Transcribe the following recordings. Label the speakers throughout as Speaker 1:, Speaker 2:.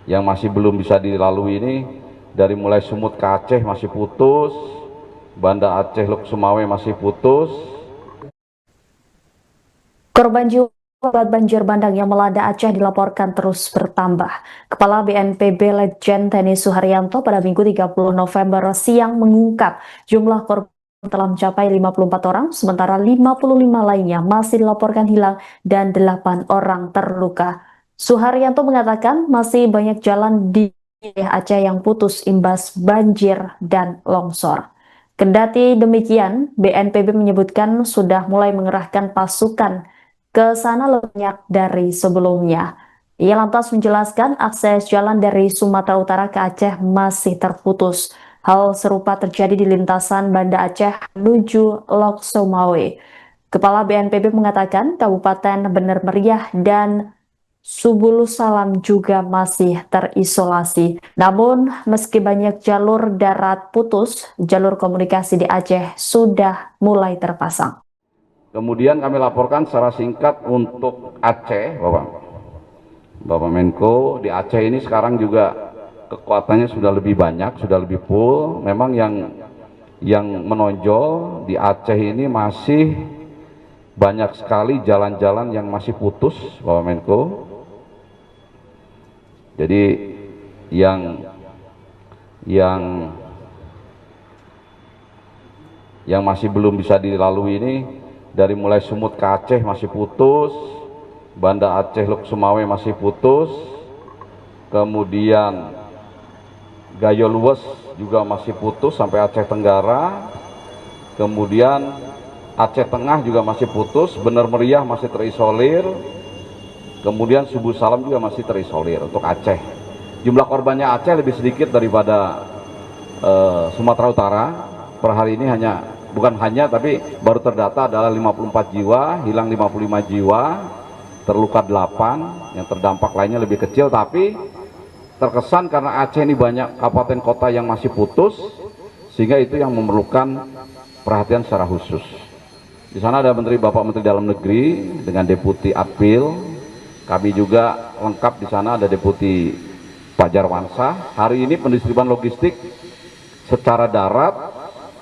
Speaker 1: yang masih belum bisa dilalui ini dari mulai Sumut ke Aceh masih putus, Banda Aceh Luk Sumawe masih putus.
Speaker 2: Korban jiwa akibat banjir bandang yang melanda Aceh dilaporkan terus bertambah. Kepala BNPB Letjen TNI Suharyanto pada Minggu 30 November siang mengungkap jumlah korban telah mencapai 54 orang, sementara 55 lainnya masih dilaporkan hilang dan 8 orang terluka. Suharyanto mengatakan masih banyak jalan di Aceh yang putus imbas banjir dan longsor. Kendati demikian, BNPB menyebutkan sudah mulai mengerahkan pasukan ke sana lebih banyak dari sebelumnya. Ia lantas menjelaskan akses jalan dari Sumatera Utara ke Aceh masih terputus. Hal serupa terjadi di lintasan Banda Aceh menuju Lok Sumawe. Kepala BNPB mengatakan Kabupaten Bener Meriah dan Subulus Salam juga masih terisolasi. Namun, meski banyak jalur darat putus, jalur komunikasi di Aceh sudah mulai terpasang.
Speaker 1: Kemudian kami laporkan secara singkat untuk Aceh, Bapak Menko, di Aceh ini sekarang juga kekuatannya sudah lebih banyak, sudah lebih full. Memang yang menonjol di Aceh ini masih banyak sekali jalan-jalan yang masih putus, Bapak Menko. Jadi yang masih belum bisa dilalui ini dari mulai Sumut ke Aceh masih putus, Banda Aceh Luk Sumawe masih putus, kemudian Gayo Luwes juga masih putus sampai Aceh Tenggara, kemudian Aceh Tengah juga masih putus, Bener Meriah masih terisolir, kemudian Subu Salam juga masih terisolir untuk Aceh. Jumlah korbannya Aceh lebih sedikit daripada Sumatera Utara. Per hari ini tapi baru terdata adalah 54 jiwa, hilang 55 jiwa, terluka 8, yang terdampak lainnya lebih kecil. Tapi terkesan karena Aceh ini banyak kabupaten kota yang masih putus, sehingga itu yang memerlukan perhatian secara khusus. Di sana ada Bapak Menteri Dalam Negeri dengan Deputi Apil. Kami juga lengkap di sana, ada Deputi Pajarwansa. Hari ini pendistribusian logistik secara darat,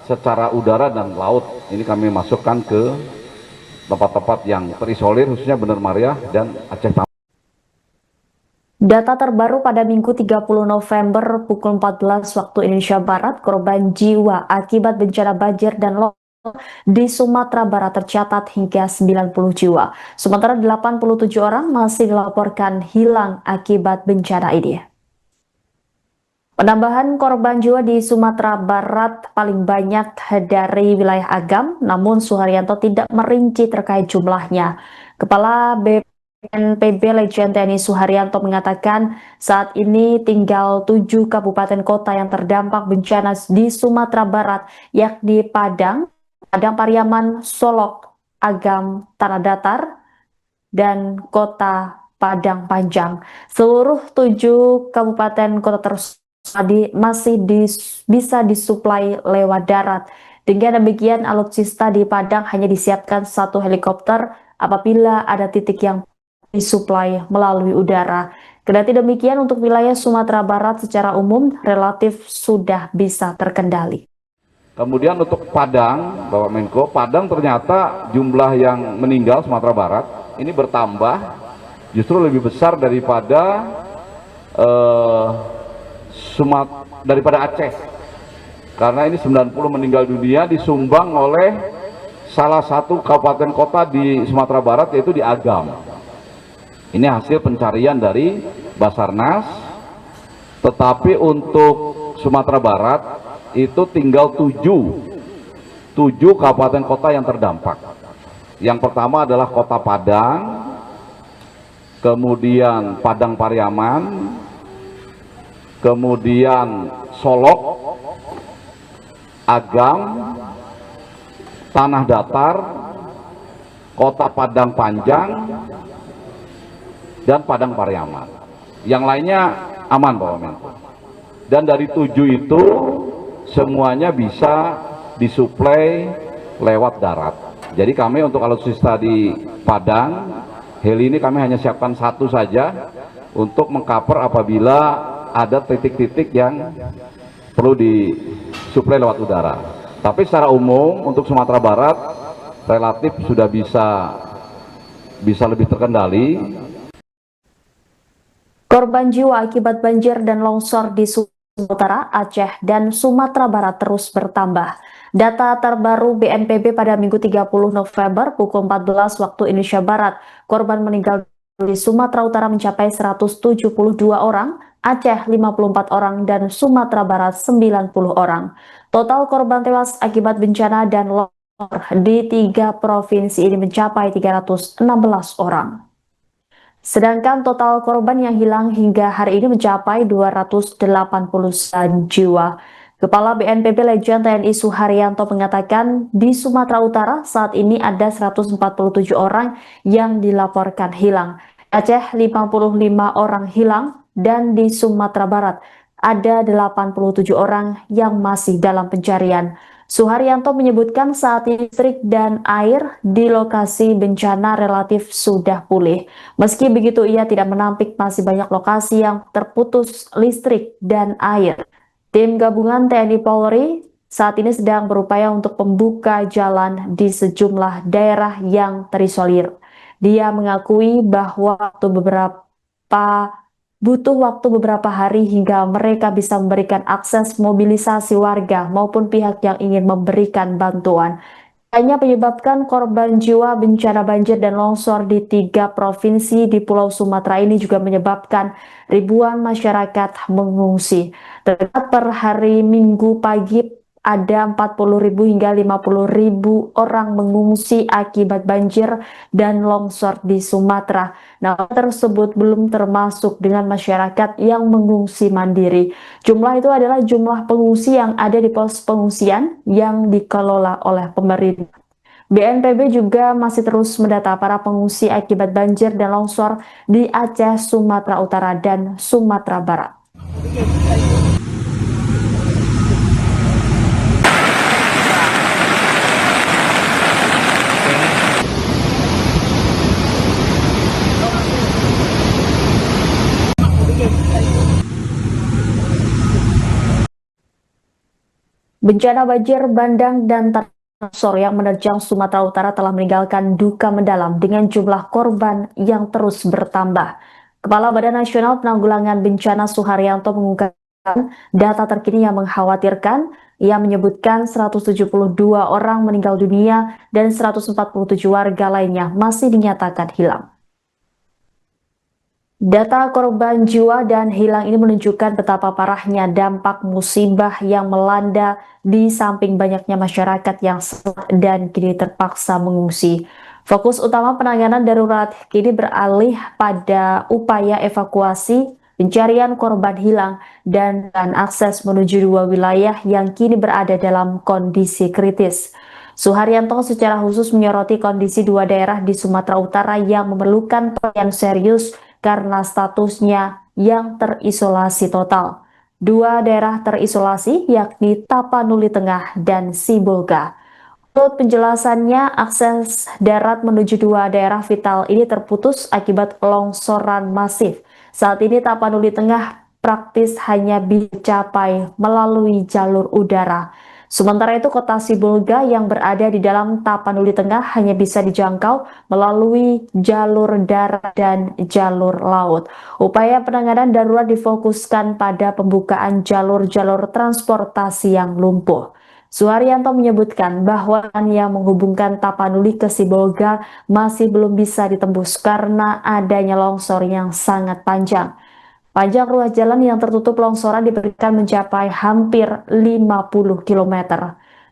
Speaker 1: secara udara dan laut ini kami masukkan ke tempat-tempat yang terisolir, khususnya Bener Meriah dan Aceh Tengah.
Speaker 2: Data terbaru pada Minggu 30 November pukul 14 waktu Indonesia Barat, korban jiwa akibat bencana banjir dan longsor di Sumatera Barat tercatat hingga 90 jiwa. Sementara 87 orang masih dilaporkan hilang akibat bencana ini. Penambahan korban jiwa di Sumatera Barat paling banyak dari wilayah Agam, namun Suharyanto tidak merinci terkait jumlahnya. Kepala BNPB Letjen TNI Suharyanto mengatakan saat ini tinggal 7 kabupaten kota yang terdampak bencana di Sumatera Barat, yakni Padang, Pariaman, Solok, Agam, Tanah Datar, dan Kota Padang Panjang. Seluruh 7 kabupaten kota tersebut masih bisa disuplai lewat darat. Dengan demikian, alutsista di Padang hanya disiapkan 1 helikopter apabila ada titik yang disuplai melalui udara. Kendati demikian, untuk wilayah Sumatera Barat secara umum relatif sudah bisa terkendali.
Speaker 1: Kemudian untuk Padang, Bapak Menko, Padang ternyata jumlah yang meninggal Sumatera Barat ini bertambah, justru lebih besar daripada daripada Aceh, karena ini 90 meninggal dunia disumbang oleh salah satu kabupaten kota di Sumatera Barat, yaitu di Agam. Ini hasil pencarian dari Basarnas. Tetapi untuk Sumatera Barat itu tinggal 7 kabupaten kota yang terdampak. Yang pertama adalah Kota Padang, kemudian Padang Pariaman, kemudian Solok, Agam, Tanah Datar, Kota Padang Panjang, dan Padang Pariaman. Yang lainnya aman, Bapak Menko. Dan dari 7 itu semuanya bisa disuplai lewat darat. Jadi kami untuk alutsista di Padang, heli ini kami hanya siapkan 1 saja untuk mengcover apabila ada titik-titik yang perlu disuplai lewat udara. Tapi secara umum untuk Sumatera Barat relatif sudah bisa lebih terkendali.
Speaker 2: Korban jiwa akibat banjir dan longsor di Sumatera Utara, Aceh, dan Sumatera Barat terus bertambah. Data terbaru BNPB pada Minggu 30 November pukul 14 waktu Indonesia Barat, korban meninggal di Sumatera Utara mencapai 172 orang, Aceh 54 orang, dan Sumatera Barat 90 orang. Total korban tewas akibat bencana dan longsor di 3 provinsi ini mencapai 316 orang. Sedangkan total korban yang hilang hingga hari ini mencapai 289 jiwa. Kepala BNPB Letjen TNI Suharyanto mengatakan di Sumatera Utara saat ini ada 147 orang yang dilaporkan hilang. Aceh 55 orang hilang dan di Sumatera Barat ada 87 orang yang masih dalam pencarian. Suharyanto menyebutkan saat ini listrik dan air di lokasi bencana relatif sudah pulih. Meski begitu, ia tidak menampik masih banyak lokasi yang terputus listrik dan air. Tim gabungan TNI Polri saat ini sedang berupaya untuk membuka jalan di sejumlah daerah yang terisolir. Dia mengakui bahwa butuh waktu beberapa hari hingga mereka bisa memberikan akses mobilisasi warga maupun pihak yang ingin memberikan bantuan. Hanya menyebabkan korban jiwa bencana banjir dan longsor di 3 provinsi di Pulau Sumatera ini juga menyebabkan ribuan masyarakat mengungsi. Tercatat per hari Minggu pagi ada 40.000 hingga 50.000 orang mengungsi akibat banjir dan longsor di Sumatera. Nah, tersebut belum termasuk dengan masyarakat yang mengungsi mandiri. Jumlah itu adalah jumlah pengungsi yang ada di pos pengungsian yang dikelola oleh pemerintah. BNPB juga masih terus mendata para pengungsi akibat banjir dan longsor di Aceh, Sumatera Utara, dan Sumatera Barat. Bencana banjir bandang dan longsor yang menerjang Sumatera Utara telah meninggalkan duka mendalam dengan jumlah korban yang terus bertambah. Kepala Badan Nasional Penanggulangan Bencana Suharyanto mengungkapkan data terkini yang mengkhawatirkan. Ia menyebutkan 172 orang meninggal dunia dan 147 warga lainnya masih dinyatakan hilang. Data korban jiwa dan hilang ini menunjukkan betapa parahnya dampak musibah yang melanda di samping banyaknya masyarakat yang selamat dan kini terpaksa mengungsi. Fokus utama penanganan darurat kini beralih pada upaya evakuasi, pencarian korban hilang, dan akses menuju 2 wilayah yang kini berada dalam kondisi kritis. Suharyanto secara khusus menyoroti kondisi 2 daerah di Sumatera Utara yang memerlukan perhatian serius karena statusnya yang terisolasi total. 2 daerah terisolasi yakni Tapanuli Tengah dan Sibolga. Menurut penjelasannya, akses darat menuju 2 daerah vital ini terputus akibat longsoran masif. Saat ini Tapanuli Tengah praktis hanya dicapai melalui jalur udara. Sementara itu kota Sibolga yang berada di dalam Tapanuli Tengah hanya bisa dijangkau melalui jalur darat dan jalur laut. Upaya penanganan darurat difokuskan pada pembukaan jalur-jalur transportasi yang lumpuh. Suharyanto menyebutkan bahwa yang menghubungkan Tapanuli ke Sibolga masih belum bisa ditembus karena adanya longsor yang sangat panjang. Panjang ruas jalan yang tertutup longsoran diperkirakan mencapai hampir 50 km.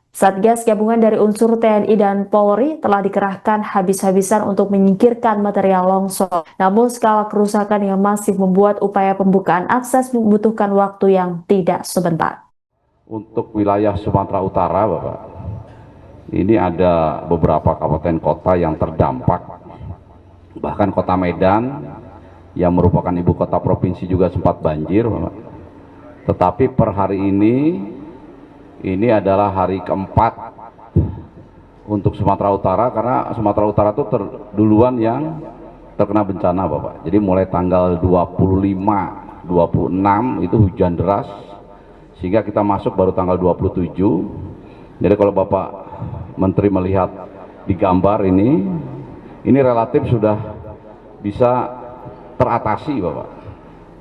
Speaker 2: Satgas gabungan dari unsur TNI dan Polri telah dikerahkan habis-habisan untuk menyingkirkan material longsor. Namun skala kerusakan yang masih membuat upaya pembukaan akses membutuhkan waktu yang tidak sebentar.
Speaker 1: Untuk wilayah Sumatera Utara, Bapak, ini ada beberapa kabupaten kota yang terdampak. Bahkan kota Medan yang merupakan ibu kota provinsi juga sempat banjir, Bapak. Tetapi per hari ini adalah hari keempat untuk Sumatera Utara, karena Sumatera Utara itu duluan yang terkena bencana Bapak. Jadi mulai tanggal 25, 26 itu hujan deras, sehingga kita masuk baru tanggal 27. Jadi kalau Bapak Menteri melihat di gambar ini relatif sudah bisa teratasi Bapak.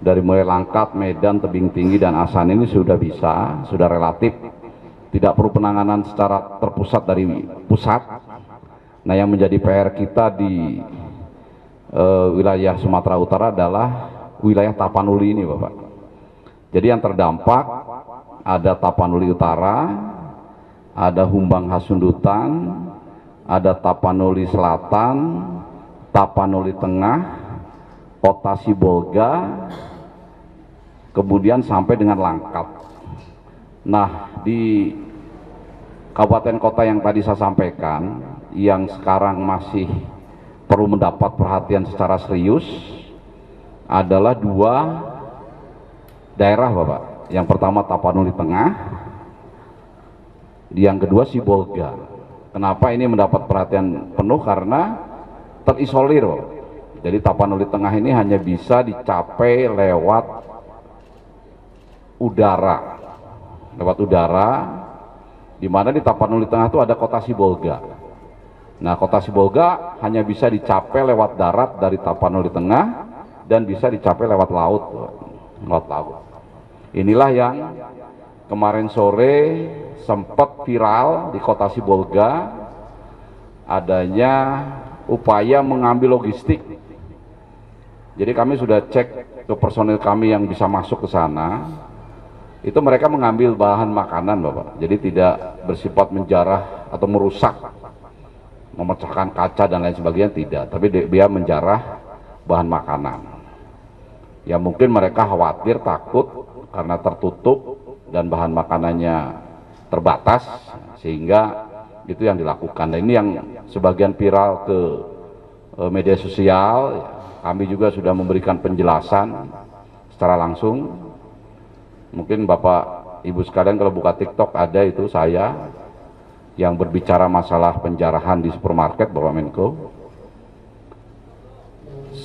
Speaker 1: Dari mulai Langkat, Medan, Tebing Tinggi, dan Asan ini sudah relatif, tidak perlu penanganan secara terpusat dari pusat. Nah, yang menjadi PR kita di wilayah Sumatera Utara adalah wilayah Tapanuli ini Bapak. Jadi yang terdampak ada Tapanuli Utara, ada Humbang Hasundutan, ada Tapanuli Selatan, Tapanuli Tengah, Kota Sibolga, kemudian sampai dengan Langkat. Nah, di kabupaten kota yang tadi saya sampaikan, yang sekarang masih perlu mendapat perhatian secara serius adalah 2 daerah Bapak. Yang pertama Tapanuli Tengah, yang kedua Sibolga. Kenapa ini mendapat perhatian penuh? Karena terisolir Bapak. Jadi Tapanuli Tengah ini hanya bisa dicapai lewat udara, di mana di Tapanuli Tengah itu ada Kota Sibolga. Nah, Kota Sibolga hanya bisa dicapai lewat darat dari Tapanuli Tengah dan bisa dicapai lewat laut. Inilah yang kemarin sore sempat viral di Kota Sibolga, adanya upaya mengambil logistik. Jadi kami sudah cek ke personil kami yang bisa masuk ke sana, itu mereka mengambil bahan makanan Bapak. Jadi tidak bersifat menjarah atau merusak, memecahkan kaca dan lain sebagainya, tidak, tapi dia menjarah bahan makanan. Ya mungkin mereka khawatir, takut karena tertutup dan bahan makanannya terbatas, sehingga itu yang dilakukan. Dan ini yang sebagian viral ke media sosial. Kami juga sudah memberikan penjelasan secara langsung. Mungkin Bapak Ibu sekalian kalau buka TikTok ada itu saya yang berbicara masalah penjarahan di supermarket Bapak Menko.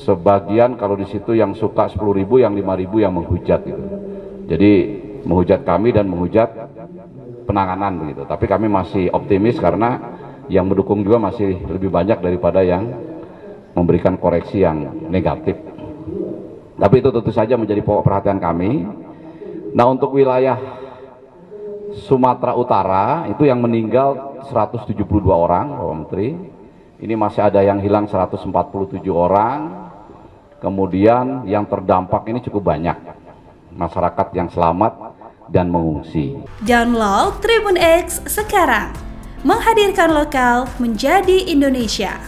Speaker 1: Sebagian kalau di situ yang suka 10.000, yang 5.000 yang menghujat gitu. Jadi menghujat kami dan menghujat penanganan begitu. Tapi kami masih optimis karena yang mendukung juga masih lebih banyak daripada yang memberikan koreksi yang negatif. Tapi itu tentu saja menjadi pokok perhatian kami. Nah, untuk wilayah Sumatera Utara itu yang meninggal 172 orang Bapak Menteri. Ini masih ada yang hilang 147 orang. Kemudian yang terdampak ini cukup banyak masyarakat yang selamat dan mengungsi.
Speaker 3: Download Tribun X sekarang, menghadirkan lokal menjadi Indonesia.